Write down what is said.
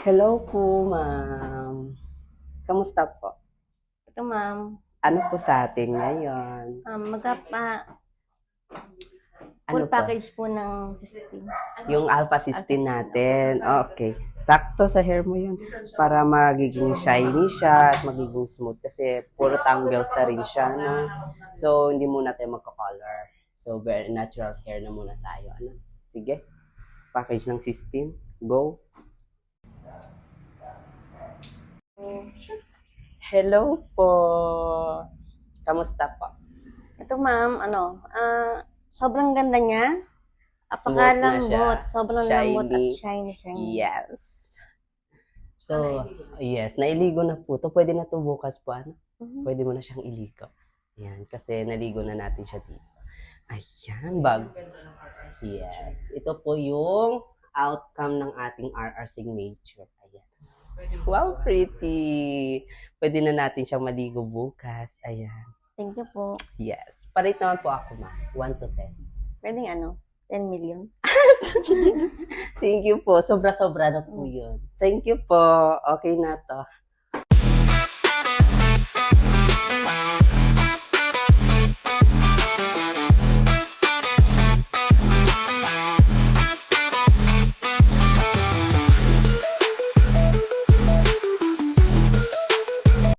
Hello po, ma'am. Kamusta po? Ito, ma'am. Ano po sa atin ngayon? Full Ano po? package po ng system. Yung alpha cysteine natin. Okay. Sakto sa hair mo yun. Para magiging shiny siya at magiging smooth. Kasi puro tangles na rin siya, no? So, hindi muna tayo magka-color. So, very natural hair na muna tayo. Ano? Sige. Package ng cysteine. Go. Hello po. Kamusta po? Ito, ma'am, sobrang ganda niya. Smooth na siya. Apakalambot. Sobrang lambot at Shiny. shiny. Yes. So, yes, nailigo na po to. Pwede na to bukas po. Ano? Pwede mo na siyang iligo. Yan, kasi naligo na natin siya dito. Ayan, Yes. Ito po yung outcome ng ating RR signature. Ayan. Wow, pretty. Pwede na natin siyang maligo bukas. Ayan. Thank you po. Yes. Parate naman po ako, ma. 1 to 10. Pwedeng 10 million. Thank you po. Sobra-sobra na po yun. Thank you po. Okay na to.